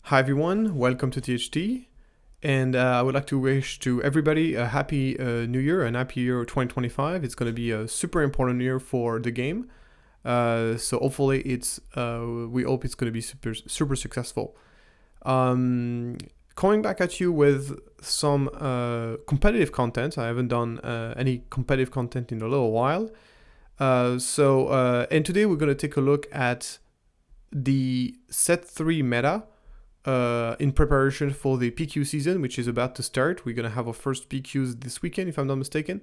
Hi everyone, welcome to THT, and I would like to wish to everybody a happy New Year and happy year 2025. It's going to be a super important year for the game, so hopefully we hope it's going to be super successful. Um, Coming back at you with some competitive content. I haven't done any competitive content in a little while, and today we're going to take a look at the set 3 meta in preparation for the PQ season, which is about to start. We're going to have our first PQs this weekend, if I'm not mistaken.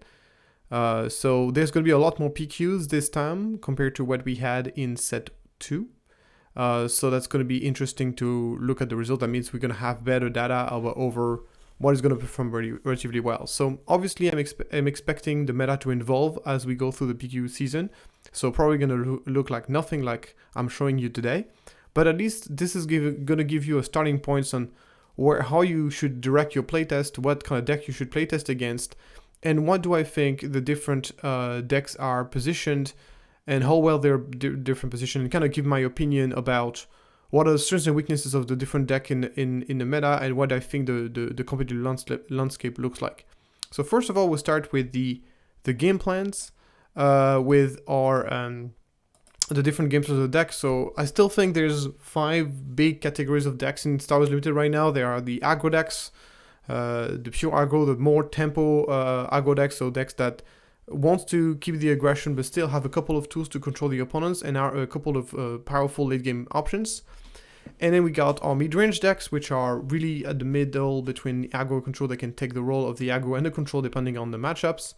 So there's going to be a lot more PQs this time compared to what we had in set 2. So that's going to be interesting to look at the result. That means we're going to have better data over what is going to perform relatively well. So obviously I'm expecting the meta to evolve as we go through the PQ season. So probably going to look like nothing like I'm showing you today. But at least this is going to give you a starting points on how you should direct your playtest, what kind of deck you should playtest against, and what do I think the different decks are positioned and how well they're different positioned, and kind of give my opinion about what are the strengths and weaknesses of the different deck in the meta and what I think the competitive landscape looks like. So first of all, we'll start with the game plans with our the different games of the deck. So I still think there's 5 big categories of decks in Star Wars Limited right now. There are the aggro decks, the pure aggro, the more tempo aggro decks, so decks that want to keep the aggression but still have a couple of tools to control the opponents and are a couple of powerful late game options. And then we got our mid-range decks, which are really at the middle between the aggro control. They can take the role of the aggro and the control depending on the matchups.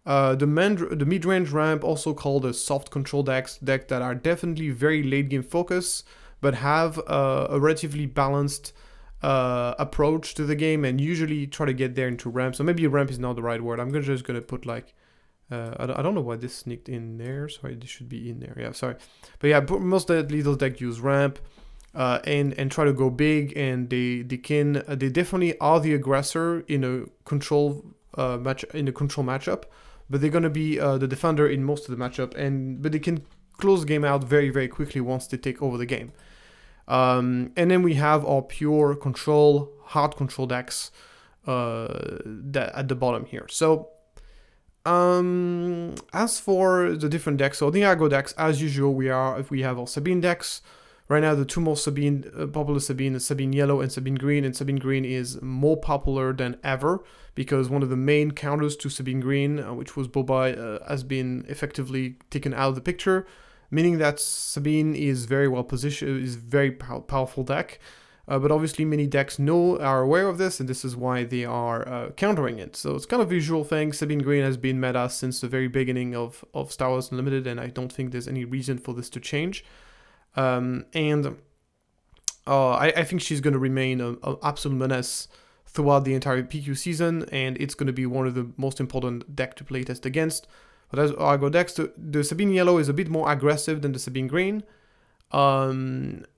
The mid-range ramp, also called a soft control deck that are definitely very late game focus, but have a relatively balanced approach to the game and usually try to get there into ramp. So maybe ramp is not the right word. I'm just gonna put like I don't know why this sneaked in there. Sorry, this should be in there. Yeah, sorry, but yeah, most definitely those decks use ramp. And try to go big, and they definitely are the aggressor in a control matchup, but they're gonna be the defender in most of the matchup, but they can close the game out very, very quickly once they take over the game. And then we have our pure control, hard control decks that at the bottom here. So as for the different decks, so the aggro decks, as usual, we have our Sabine decks. Right now, the two most popular Sabine is Sabine Yellow and Sabine Green, and Sabine Green is more popular than ever because one of the main counters to Sabine Green, which was Boba, has been effectively taken out of the picture, meaning that Sabine is very well positioned, is very powerful deck. But obviously, many decks are aware of this, and this is why they are countering it. So it's kind of a visual thing. Sabine Green has been meta since the very beginning of Star Wars Unlimited, and I don't think there's any reason for this to change. I think she's going to remain an absolute menace throughout the entire PQ season, and it's going to be one of the most important deck to playtest against. But as aggro decks, the Sabine Yellow is a bit more aggressive than the Sabine Green, but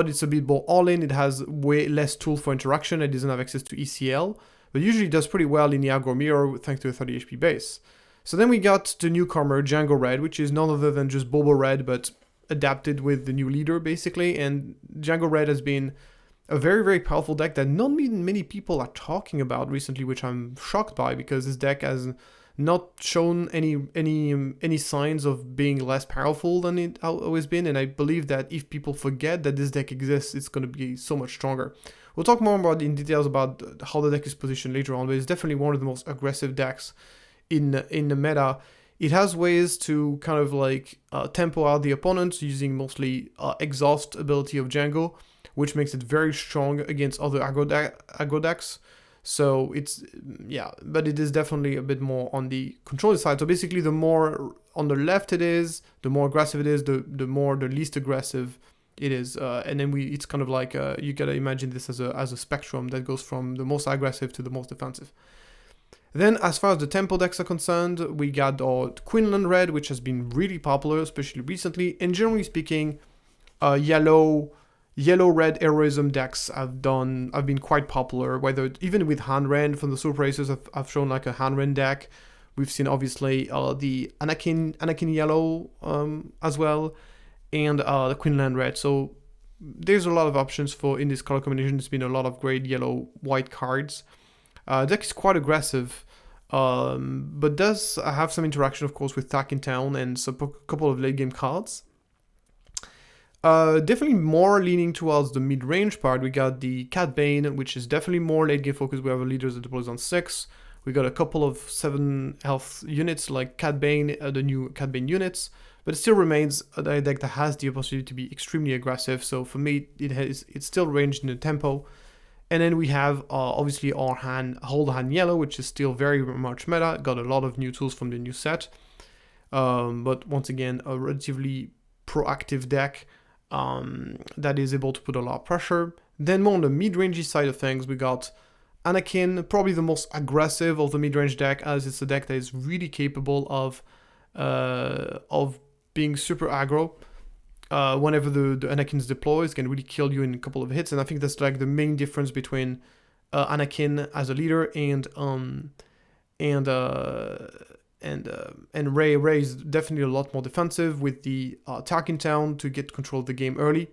it's a bit more all-in. It has way less tool for interaction. It doesn't have access to ECL, but usually does pretty well in the aggro mirror thanks to a 30 HP base. So then we got the newcomer Django Red, which is none other than just Boba Red, but adapted with the new leader basically. And Django Red has been a very, very powerful deck that not many people are talking about recently, which I'm shocked by because this deck has not shown any signs of being less powerful than it always been. And I believe that if people forget that this deck exists, it's going to be so much stronger. We'll talk more about in details about how the deck is positioned later on, but it's definitely one of the most aggressive decks in the meta. It has ways to kind of like tempo out the opponents using mostly exhaust ability of Django, which makes it very strong against other aggro decks. So it's, yeah, but it is definitely a bit more on the control side. So basically, the more on the left it is, the more aggressive it is, the least aggressive it is. And then it's kind of like, you gotta imagine this as a spectrum that goes from the most aggressive to the most defensive. Then, as far as the tempo decks are concerned, we got our Quinlan Red, which has been really popular, especially recently. And generally speaking, yellow-red heroism decks have been quite popular. Whether even with Hanren from the Super Racers, I've shown like a Hanren deck. We've seen obviously the Anakin Yellow as well, and the Quinlan Red. So there's a lot of options for in this color combination. There's been a lot of gray, yellow, white cards. Deck is quite aggressive, but does have some interaction, of course, with Tark in Town and a couple of late game cards. Definitely more leaning towards the mid-range part. We got the Cad Bane, which is definitely more late game focused. We have a leader that deploys on 6. We got a couple of 7 health units like Cad Bane, the new Cad Bane units, but it still remains a deck that has the opportunity to be extremely aggressive. So for me, it's still ranged in the tempo. And then we have obviously our Hold Hand Yellow, which is still very much meta. Got a lot of new tools from the new set, but once again, a relatively proactive deck that is able to put a lot of pressure. Then more on the mid-rangey side of things, we got Anakin, probably the most aggressive of the mid-range deck, as it's a deck that is really capable of being super aggro. Whenever the Anakin's deploys, can really kill you in a couple of hits, and I think that's like the main difference between Anakin as a leader and Rey. Rey is definitely a lot more defensive with the Tark in Town to get control of the game early,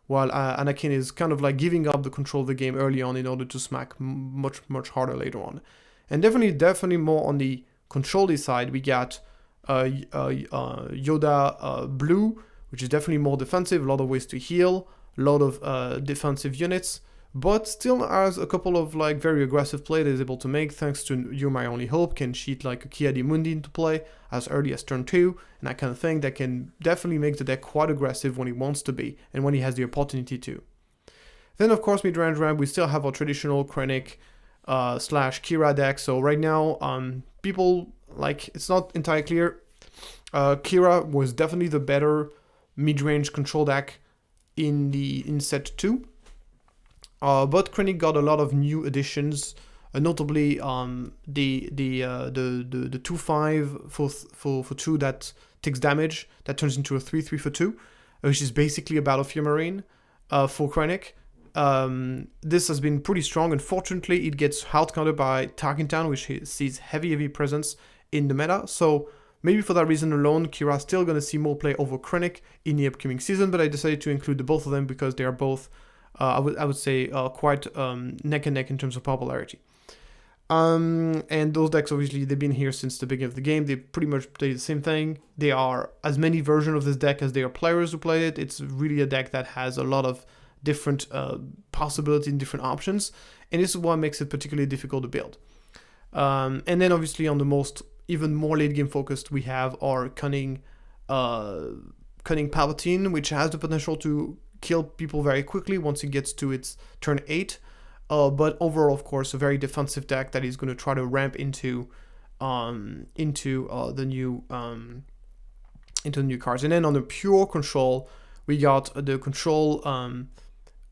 while Anakin is kind of like giving up the control of the game early on in order to smack much harder later on. And definitely more on the control side, we got Yoda Blue, which is definitely more defensive, a lot of ways to heal, a lot of defensive units, but still has a couple of like very aggressive play that is able to make thanks to You're My Only Hope, can cheat like a Ki-Adi-Mundi into play as early as turn 2, and that kind of thing that can definitely make the deck quite aggressive when he wants to be, and when he has the opportunity to. Then of course mid-range ramp, we still have our traditional Krennic / Kira deck, so right now, people, like, it's not entirely clear. Kira was definitely the better mid-range control deck in set 2. But Krennic got a lot of new additions, notably the 2/5 for 2 that takes damage, that turns into a 3/3 for 2, which is basically a Battlefield Marine for Krennic. This has been pretty strong. Unfortunately, it gets out-countered by Tark in Town, which sees heavy presence in the meta. So maybe for that reason alone, Kira's still going to see more play over Krennic in the upcoming season, but I decided to include the both of them because they are both, I would say, quite neck and neck in terms of popularity. And those decks, obviously, they've been here since the beginning of the game. They pretty much play the same thing. They are as many versions of this deck as there are players who play it. It's really a deck that has a lot of different possibilities and different options, and this is what makes it particularly difficult to build. And then obviously on the most, even more late game focused, we have our Cunning Palpatine, which has the potential to kill people very quickly once it gets to its turn 8. But overall, of course, a very defensive deck that is going to try to ramp into the new cards. And then on the pure control, we got the control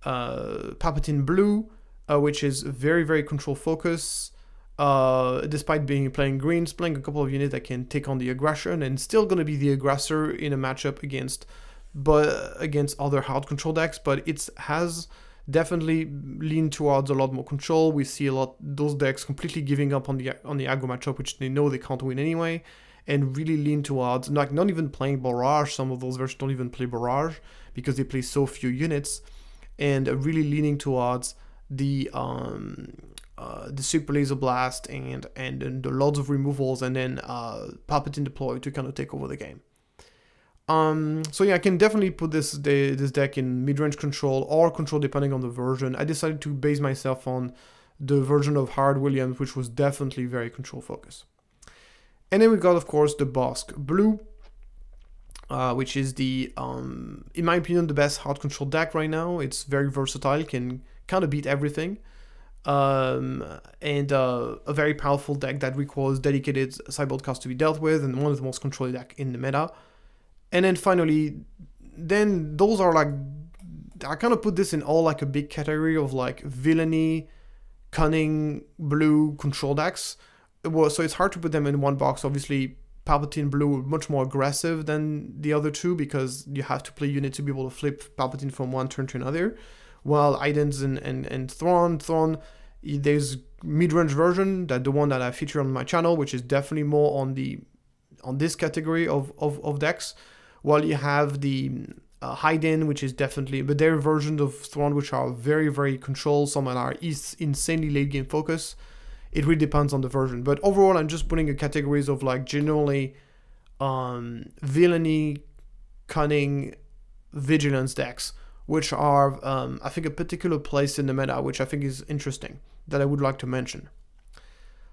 Palpatine Blue, which is very control focus. Despite playing greens, playing a couple of units that can take on the aggression, and still going to be the aggressor in a matchup against other hard control decks, but it has definitely leaned towards a lot more control. We see a lot those decks completely giving up on the aggro matchup, which they know they can't win anyway, and really lean towards not even playing Barrage. Some of those versions don't even play Barrage because they play so few units, and really leaning towards the Super Laser Blast and the lots of removals, and then Palpatine deploy to kind of take over the game. So yeah, I can definitely put this deck in mid-range control or control depending on the version. I decided to base myself on the version of Howard Williams, which was definitely very control focused. And then we got, of course, the Bossk Blue, which is the, in my opinion, the best hard control deck right now. It's very versatile, can kind of beat everything. And a very powerful deck that requires dedicated sideboard cards to be dealt with, and one of the most controlled deck in the meta. And then finally, then those are like, I kind of put this in all like a big category of like villainy, cunning, blue control decks. So it's hard to put them in one box. Obviously, Palpatine Blue much more aggressive than the other two because you have to play units to be able to flip Palpatine from one turn to another. While Idens and Thrawn, there's mid-range version, that the one that I feature on my channel, which is definitely more on this category of decks. While you have the Hayden, which is definitely, but there are versions of Thrawn which are very, very controlled. Some are insanely late game focus. It really depends on the version. But overall, I'm just putting a categories of like generally villainy, cunning, vigilance decks, which are, I think, a particular place in the meta, which I think is interesting, that I would like to mention.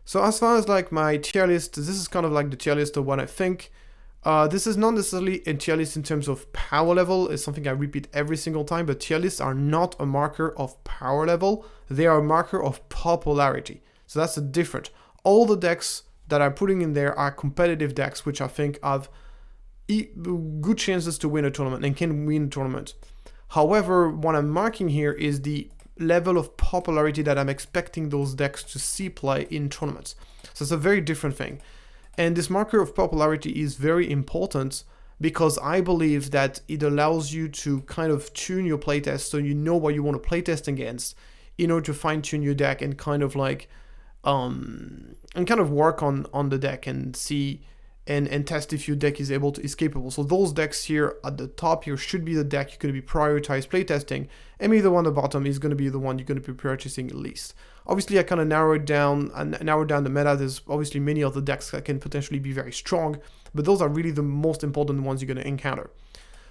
So as far as like my tier list, this is kind of like the tier list of what I think. This is not necessarily a tier list in terms of power level. It's something I repeat every single time, but tier lists are not a marker of power level. They are a marker of popularity. So that's the difference. All the decks that I'm putting in there are competitive decks, which I think have good chances to win a tournament and can win a tournament. However, what I'm marking here is the level of popularity that I'm expecting those decks to see play in tournaments. So it's a very different thing. And this marker of popularity is very important because I believe that it allows you to kind of tune your playtest so you know what you want to playtest against in order to fine tune your deck and kind of like and kind of work on the deck and see and test if your deck is capable. So those decks here at the top here should be the deck you're going to be prioritize playtesting, and maybe the one at the bottom is going to be the one you're going to be purchasing least. Obviously, I kind of narrowed down the meta. There's obviously many other decks that can potentially be very strong, but those are really the most important ones you're going to encounter.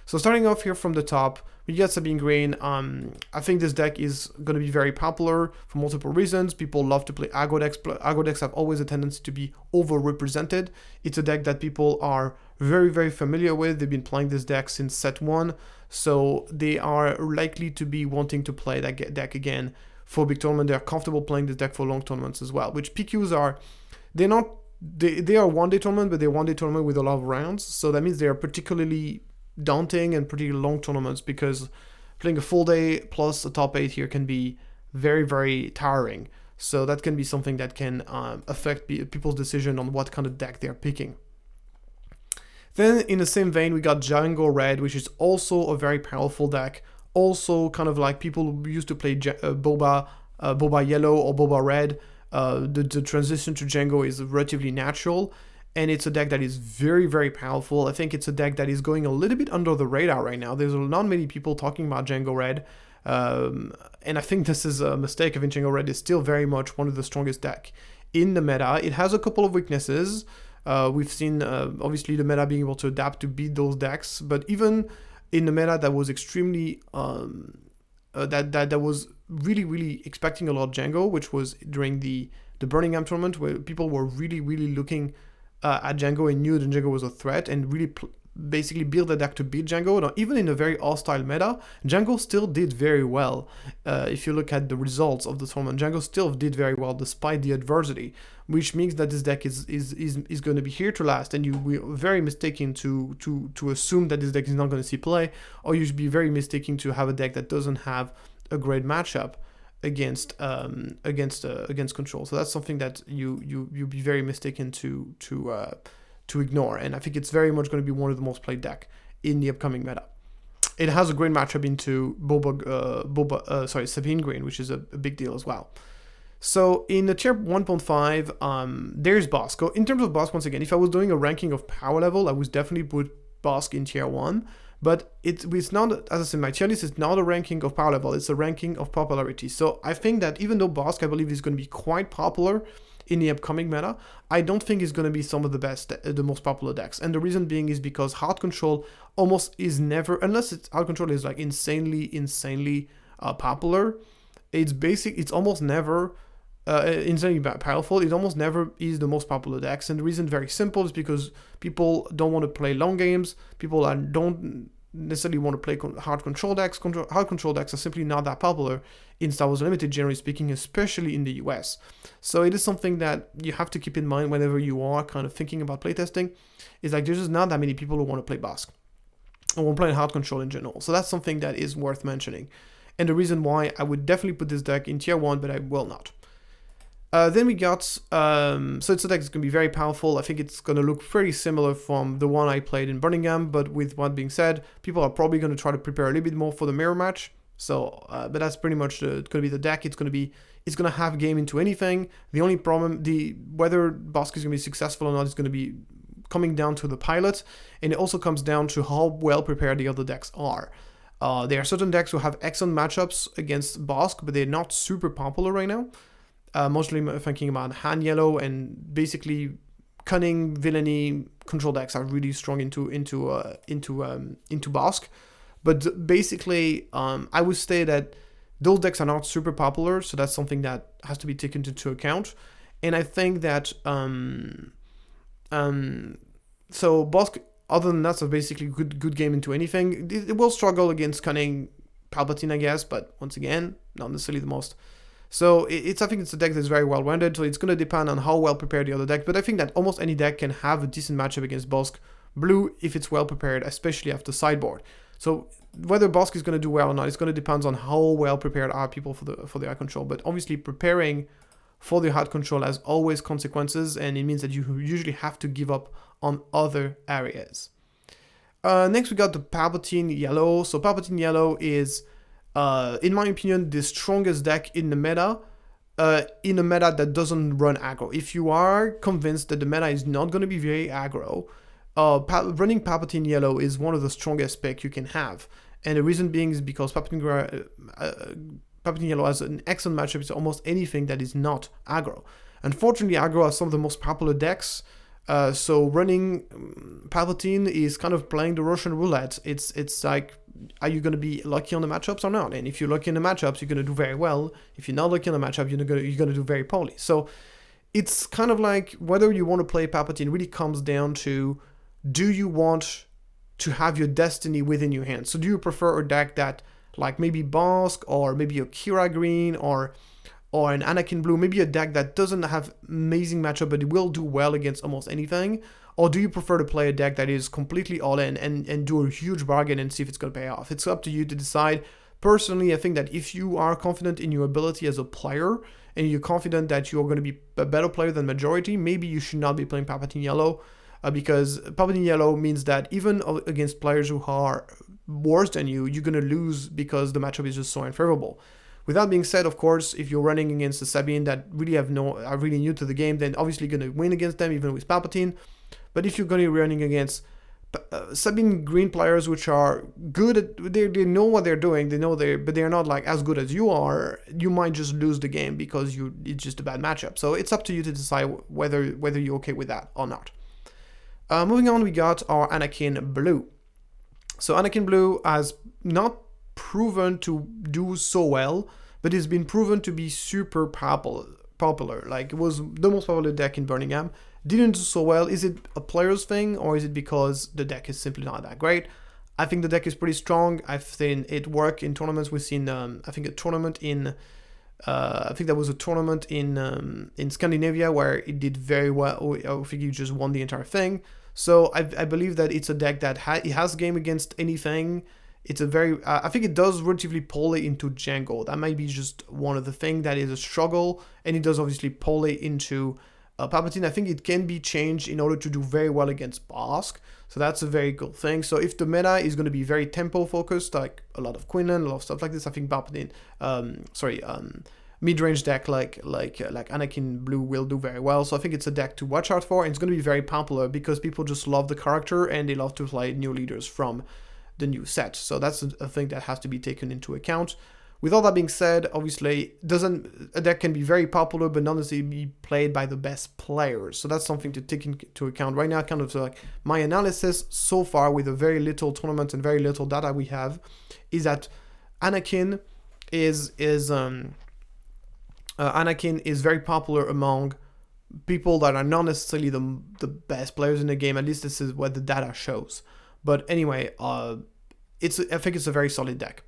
So starting off here from the top, we got Sabine Green. I think this deck is going to be very popular for multiple reasons. People love to play aggro decks. Aggro decks have always a tendency to be overrepresented. It's a deck that people are very, very familiar with. They've been playing this deck since set 1, so they are likely to be wanting to play that deck again for big tournament. They're comfortable playing this deck for long tournaments as well, which PQs are, they are one-day tournament, but they're one-day tournament with a lot of rounds, so that means they are particularly daunting and pretty long tournaments because playing a full day plus a top 8 here can be very, very tiring. So that can be something that can affect people's decision on what kind of deck they're picking. Then in the same vein, we got Django Red, which is also a very powerful deck. Also kind of like people who used to play Boba Yellow or Boba Red. The transition to Django is relatively natural. And it's a deck that is very, very powerful. I think it's a deck that is going a little bit under the radar right now. There's not many people talking about Django Red. And I think this is a mistake. I think Django Red is still very much one of the strongest deck in the meta. It has a couple of weaknesses. We've seen, obviously, the meta being able to adapt to beat those decks. But even in the meta that was extremely... that was really, really expecting a lot of Django, which was during the Birmingham tournament, where people were really, really looking... at Django and knew that Django was a threat and really basically build a deck to beat Django. Now, even in a very hostile meta, Django still did very well. If you look at the results of the tournament, Django still did very well despite the adversity, which means that this deck is going to be here to last, and you will be very mistaken to assume that this deck is not going to see play, or you should be very mistaken to have a deck that doesn't have a great matchup against control. So that's something that you'd be very mistaken to ignore, and I think it's very much going to be one of the most played deck in the upcoming meta. It has a great matchup into Sabine Green, which is a big deal as well. So in the tier 1.5, there's Bossk. In terms of Bossk, once again, if I was doing a ranking of power level, I would definitely put Bossk in tier 1. But it's not, as I said, my tier list is not a ranking of power level, it's a ranking of popularity. So I think that even though Bossk, I believe, is going to be quite popular in the upcoming meta, I don't think it's going to be some of the best, the most popular decks. And the reason being is because Heart Control almost is never, unless Heart Control is like insanely popular, it's almost never insanely powerful. It almost never is the most popular decks, and the reason very simple is because people don't want to play long games. People don't necessarily want to play hard control decks. Hard control decks are simply not that popular in Star Wars Unlimited, generally speaking, especially in the US. So it is something that you have to keep in mind whenever you are kind of thinking about playtesting. Is like there's just not that many people who want to play Bossk or want to play hard control in general. So that's something that is worth mentioning, and the reason why I would definitely put this deck in tier 1, but I will not. Then we got, so it's a deck that's going to be very powerful. I think it's going to look pretty similar from the one I played in Birmingham, but with what being said, people are probably going to try to prepare a little bit more for the mirror match. So, but that's pretty much going to be the deck. It's going to have game into anything. The only problem, whether Bossk is going to be successful or not is going to be coming down to the pilot, and it also comes down to how well prepared the other decks are. There are certain decks who have excellent matchups against Bosk, but they're not super popular right now. Mostly thinking about Han Yellow, and basically Cunning, Villainy, control decks are really strong into Bosk. But basically, I would say that those decks are not super popular, so that's something that has to be taken into account. And I think that so Bosk, other than that, so basically good game into anything. It will struggle against Cunning, Palpatine, I guess, but once again, not necessarily the most. So I think it's a deck that's very well rounded, so it's going to depend on how well prepared the other deck, but I think that almost any deck can have a decent matchup against Bosk Blue if it's well prepared, especially after sideboard. So whether Bosk is going to do well or not, it's going to depend on how well prepared are people for the hard control, but obviously preparing for the hard control has always consequences, and it means that you usually have to give up on other areas. Next we got the Palpatine Yellow. So Palpatine Yellow is, in my opinion, the strongest deck in the meta, in a meta that doesn't run aggro. If you are convinced that the meta is not going to be very aggro, running Palpatine Yellow is one of the strongest picks you can have. And the reason being is because Palpatine Yellow has an excellent matchup to almost anything that is not aggro. Unfortunately, aggro are some of the most popular decks. So running Palpatine is kind of playing the Russian roulette. It's like, are you going to be lucky on the matchups or not? And if you're lucky in the matchups, you're going to do very well. If you're not lucky on the matchup, you're going to do very poorly. So it's kind of like whether you want to play Palpatine really comes down to, do you want to have your destiny within your hands? So do you prefer a deck that, like maybe Bosk or maybe a Kira Green or an Anakin Blue, maybe a deck that doesn't have amazing matchup but it will do well against almost anything? Or do you prefer to play a deck that is completely all in and do a huge bargain and see if it's going to pay off? It's up to you to decide. Personally, I think that if you are confident in your ability as a player and you're confident that you're going to be a better player than majority, maybe you should not be playing Palpatine Yellow, because Palpatine Yellow means that even against players who are worse than you, you're going to lose because the matchup is just so unfavorable. With that being said, of course, if you're running against a Sabine that really are really new to the game, then obviously you're going to win against them, even with Palpatine. But if you're going to be running against Sabine Green players, which are good at, they know what they're doing, but they're not like as good as you are, you might just lose the game because it's just a bad matchup. So it's up to you to decide whether you're okay with that or not. Moving on, we got our Anakin Blue. So Anakin Blue has not proven to do so well, but it's been proven to be super popular. Like, it was the most popular deck in Birmingham. Didn't do so well. Is it a player's thing, or is it because the deck is simply not that great? I think the deck is pretty strong. I've seen it work in tournaments. We've seen, I think, a tournament in, I think there was a tournament in Scandinavia where it did very well. I think you just won the entire thing. So I believe that it's a deck that it has game against anything. It's a very, I think it does relatively poorly into Django. That might be just one of the things that is a struggle, and it does obviously poorly into Palpatine. I think it can be changed in order to do very well against Bosk, so that's a very good thing. So if the meta is going to be very tempo focused, like a lot of Quinlan, a lot of stuff like this, I think Palpatine, mid-range deck like Anakin Blue will do very well. So I think it's a deck to watch out for, and it's going to be very popular because people just love the character and they love to play new leaders from the new set. So that's a thing that has to be taken into account. With all that being said, obviously, a deck can be very popular but not necessarily be played by the best players. So that's something to take into account. Right now, kind of like my analysis so far with a very little tournament and very little data we have is that Anakin is very popular among people that are not necessarily the best players in the game. At least this is what the data shows. But anyway, I think it's a very solid deck.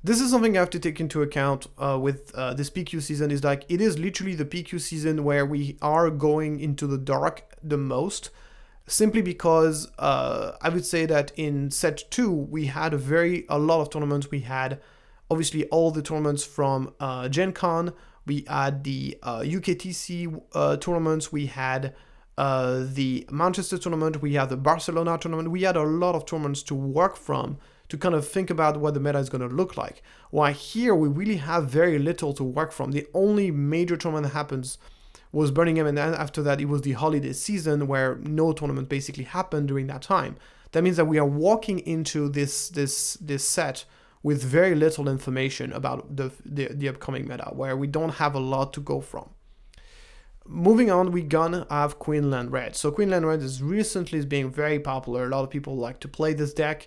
This is something I have to take into account with this PQ season, is like, it is literally the PQ season where we are going into the dark the most, simply because I would say that in set 2, we had a lot of tournaments. We had obviously all the tournaments from Gen Con, we had the UKTC tournaments, we had the Manchester tournament, we had the Barcelona tournament. We had a lot of tournaments to work from to kind of think about what the meta is going to look like. While here, we really have very little to work from. The only major tournament that happens was Birmingham, and then after that it was the holiday season where no tournament basically happened during that time. That means that we are walking into this set with very little information about the upcoming meta, where we don't have a lot to go from. Moving on, we're gonna have Queenland Red. So Queenland Red is recently being very popular. A lot of people like to play this deck.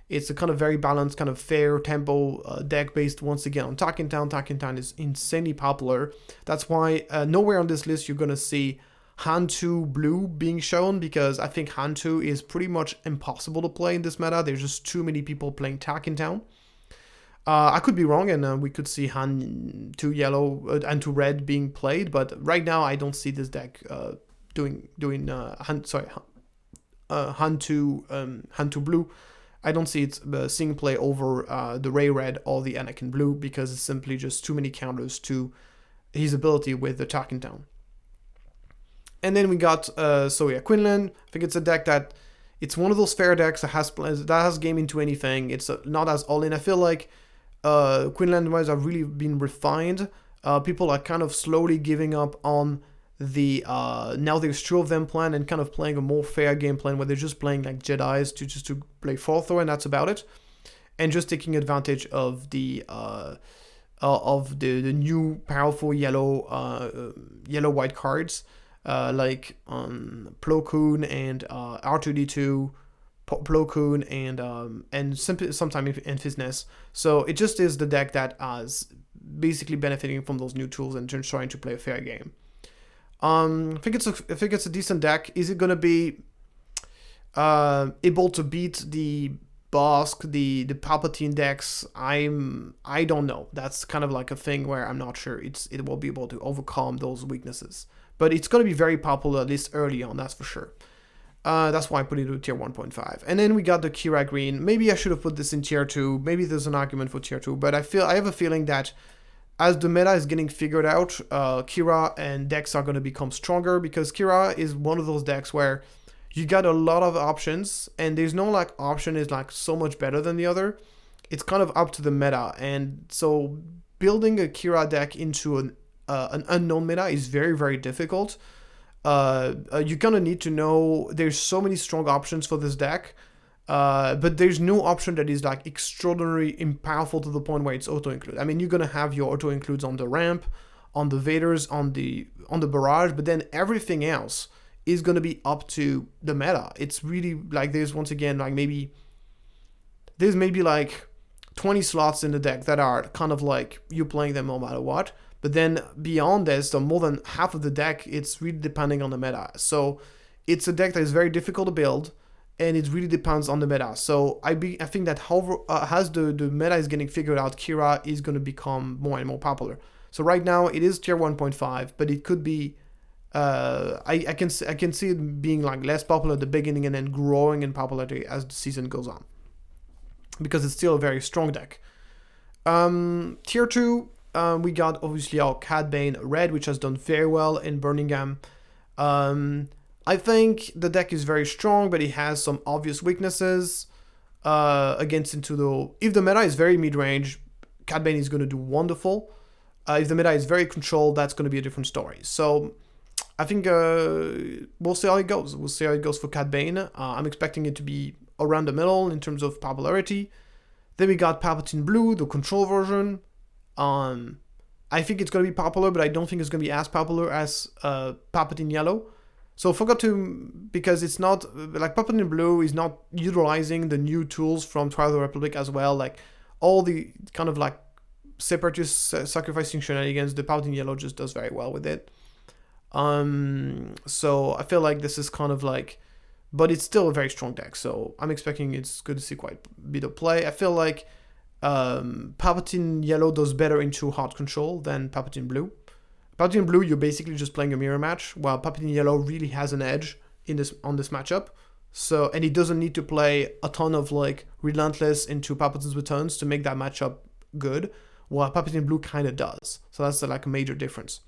It's a kind of very balanced, kind of fair tempo deck based once again on Talking Town. Talking Town is insanely popular. That's why nowhere on this list you're gonna see Hantu Blue being shown, because I think Hantu is pretty much impossible to play in this meta. There's just too many people playing Talking Town. I could be wrong, and we could see Hantu Yellow and to Red being played, but right now I don't see this deck doing Hantu Blue. I don't see it seeing play over the Ray Red or the Anakin Blue, because it's simply just too many counters to his ability with the Talking Town. And then we got Queenland. I think it's a deck that it's one of those fair decks that has game into anything. It's not as all in. I feel like Queenland wise have really been refined. People are kind of slowly giving up on the now there's two of them plan and kind of playing a more fair game plan where they're just playing like Jedis to play 4th row, and that's about it, and just taking advantage of the new powerful yellow white cards like Plo Koon and R2D2, Plo Koon and sometimes Infisness. So it just is the deck that is basically benefiting from those new tools and just trying to play a fair game. I think it's a decent deck. Is it gonna be able to beat the Bossk, the Palpatine decks? I don't know. That's kind of like a thing where I'm not sure it will be able to overcome those weaknesses. But it's gonna be very popular, at least early on, that's for sure. That's why I put it to tier 1.5. And then we got the Kira Green. Maybe I should have put this in tier 2. Maybe there's an argument for tier 2, but I have a feeling that as the meta is getting figured out, Kira and decks are going to become stronger, because Kira is one of those decks where you got a lot of options, and there's no like option is like so much better than the other. It's kind of up to the meta, and so building a Kira deck into an unknown meta is very, very difficult. You're gonna need to know there's so many strong options for this deck, but there's no option that is like extraordinarily powerful to the point where it's auto-include. I mean, you're gonna have your auto-includes on the ramp, on the Vaders, on the barrage, but then everything else is gonna be up to the meta. It's really like there's once again like maybe 20 slots in the deck that are kind of like you playing them no matter what. But then beyond this, so more than half of the deck, it's really depending on the meta. So it's a deck that is very difficult to build, and it really depends on the meta. So I think that however, as the meta is getting figured out, Kira is going to become more and more popular. So right now it is tier 1.5, but it could be, I can see it being like less popular at the beginning and then growing in popularity as the season goes on, because it's still a very strong deck. Tier 2. We got obviously our Cad Bane Red, which has done very well in Birmingham. I think the deck is very strong, but it has some obvious weaknesses. If the meta is very mid-range, Cad Bane is going to do wonderful. If the meta is very controlled, that's going to be a different story. So I think we'll see how it goes. We'll see how it goes for Cad Bane. I'm expecting it to be around the middle in terms of popularity. Then we got Palpatine Blue, the control version. I think it's going to be popular, but I don't think it's going to be as popular as Palpatine Yellow. So because it's not, like Palpatine Blue is not utilizing the new tools from Trial of the Republic as well, like all the kind of like separatist sacrificing shenanigans, the Palpatine Yellow just does very well with it. So I feel like this is kind of like, but it's still a very strong deck, so I'm expecting it's going to see quite a bit of play. I feel like Palpatine Yellow does better into hard control than Palpatine Blue. Palpatine Blue, you're basically just playing a mirror match, while Palpatine Yellow really has an edge on this matchup. So, and he doesn't need to play a ton of like Relentless into Palpatine's returns to make that matchup good, while Palpatine Blue kind of does. So that's like a major difference.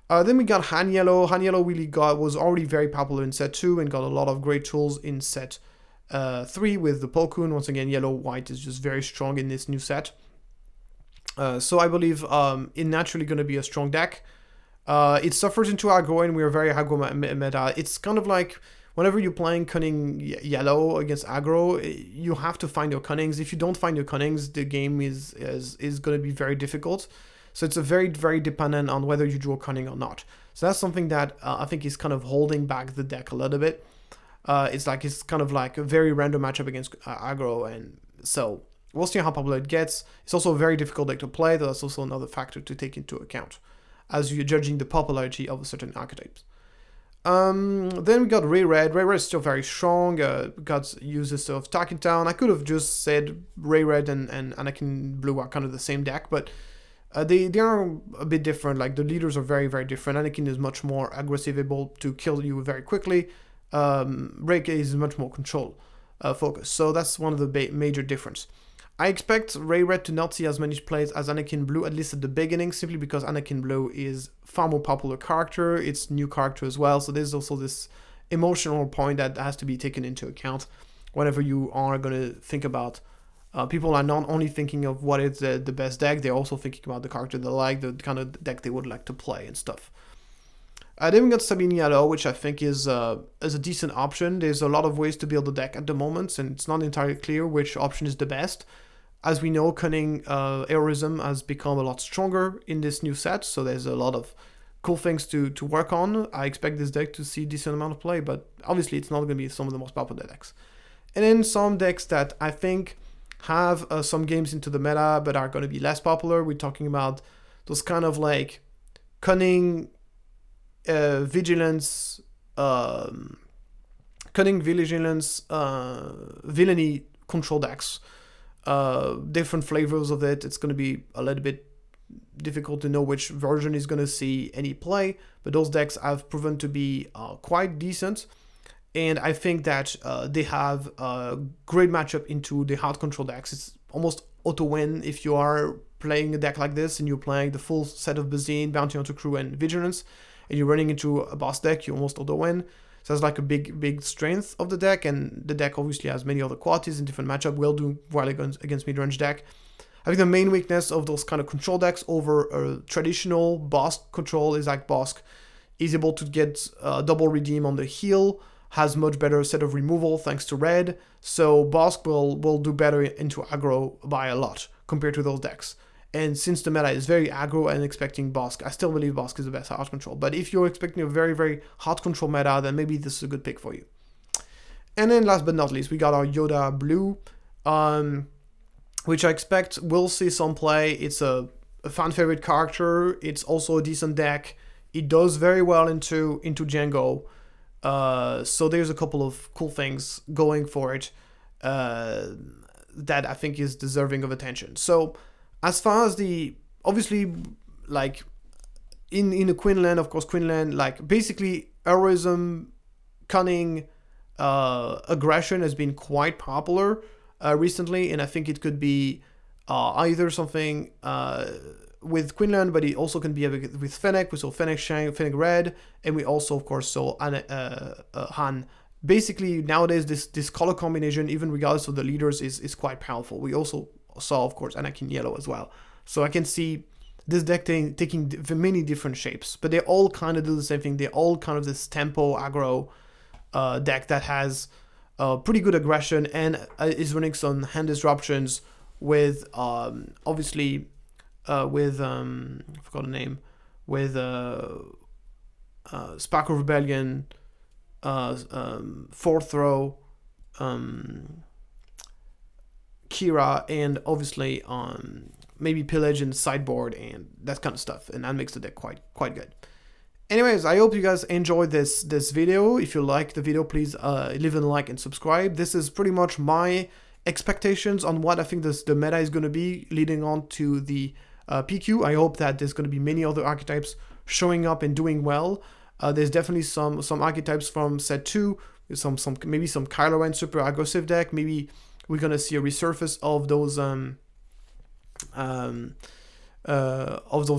Then we got Han Yellow. Han Yellow was already very popular in set 2 and got a lot of great tools in set 3 with the Plo Koon. Once again, yellow-white is just very strong in this new set. So I believe it's naturally going to be a strong deck. It suffers into aggro, and we're very aggro meta. It's kind of like whenever you're playing cunning yellow against aggro, you have to find your cunnings. If you don't find your cunnings, the game is going to be very difficult. So it's a very, very dependent on whether you draw cunning or not. So that's something that I think is kind of holding back the deck a little bit. It's kind of like a very random matchup against aggro, and so we'll see how popular it gets. It's also a very difficult deck to play. That's also another factor to take into account as you're judging the popularity of certain archetypes. Then we got Ray Red. Ray Red is still very strong. Got uses of Talking Town. I could have just said Ray Red and Anakin Blue are kind of the same deck, but they are a bit different. Like the leaders are very, very different. Anakin is much more aggressive, able to kill you very quickly. Ray is much more control focused. So that's one of the major difference. I expect Ray Red to not see as many plays as Anakin Blue, at least at the beginning, simply because Anakin Blue is far more popular character. It's new character as well, so there's also this emotional point that has to be taken into account whenever you are going to think about. People are not only thinking of what is the best deck, they're also thinking about the character they like, the kind of deck they would like to play and stuff. Then we got Sabine Yellow, which I think is a decent option. There's a lot of ways to build a deck at the moment, and it's not entirely clear which option is the best. As we know, Cunning Heroism has become a lot stronger in this new set, so there's a lot of cool things to work on. I expect this deck to see a decent amount of play, but obviously it's not going to be some of the most popular decks. And then some decks that I think have some games into the meta, but are going to be less popular. We're talking about those kind of like Cunning Vigilance, Cunning Vigilance, Villainy control decks. Different flavors of it. It's going to be a little bit difficult to know which version is going to see any play, but those decks have proven to be quite decent, and I think that they have a great matchup into the hard control decks. It's almost auto win if you are playing a deck like this and you're playing the full set of Bazine, Bounty Hunter Crew, and Vigilance, and you're running into a boss deck, you almost auto win. So that's like a big strength of the deck, and the deck obviously has many other qualities in different matchup, will do well against mid-range deck. I think the main weakness of those kind of control decks over a traditional Bosk control is like Bosk is able to get double redeem on the heal, has much better set of removal thanks to red, so Bosk will do better into aggro by a lot compared to those decks. And since the meta is very aggro and expecting Bosk, I still believe Bosk is the best hard control. But if you're expecting a very, very hard control meta, then maybe this is a good pick for you. And then last but not least, we got our Yoda Blue, which I expect will see some play. It's a fan favorite character. It's also a decent deck. It does very well into Django. So there's a couple of cool things going for it that I think is deserving of attention. So as far as obviously, like, in the Quinlan, of course, Quinlan, like, basically, heroism, cunning, aggression has been quite popular recently, and I think it could be either something with Quinlan, but it also can be with Fennec. We saw Fennec Shang, Fennec Red, and we also, of course, saw Han. Basically, nowadays, this color combination, even regardless of the leaders, is quite powerful. We also saw, of course, Anakin Yellow as well. So I can see this deck taking many different shapes, but they all kind of do the same thing. They're all kind of this tempo aggro deck that has pretty good aggression and is running some hand disruptions with obviously with I forgot the name, with Spark of Rebellion, Fourth Row, Kira, and obviously maybe Pillage and Sideboard and that kind of stuff, and that makes the deck quite good. Anyways, I hope you guys enjoyed this video. If you like the video, please leave a like and subscribe. This is pretty much my expectations on what I think the meta is going to be leading on to the PQ. I hope that there's going to be many other archetypes showing up and doing well. There's definitely some archetypes from set 2, maybe some Kylo Ren super aggressive deck. Maybe we're gonna see a resurface of those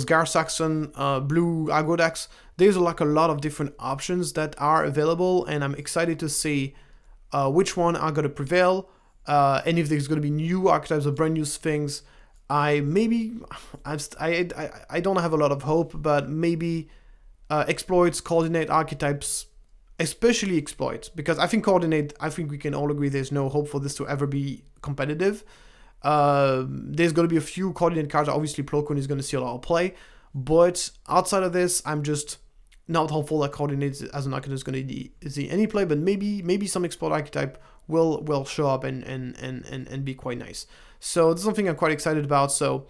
Gar Saxon blue aggro decks. There's like a lot of different options that are available, and I'm excited to see which one are gonna prevail, and if there's gonna be new archetypes or brand new things. I don't have a lot of hope, but maybe exploits, coordinate archetypes, especially exploits, because I think coordinate, I think we can all agree there's no hope for this to ever be competitive. There's going to be a few coordinate cards. Obviously, Plo Koon is going to see a lot of play, but outside of this, I'm just not hopeful that coordinate as an archetype is going to see any play. But maybe some exploit archetype will show up and be quite nice. So this is something I'm quite excited about. So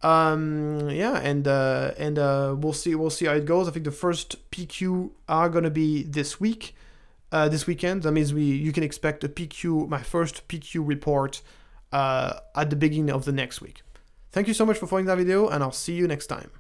yeah, and we'll see how it goes. I think the first PQ are gonna be this weekend. That means you can expect my first PQ report at the beginning of the next week. Thank you so much for following that video, and I'll see you next time.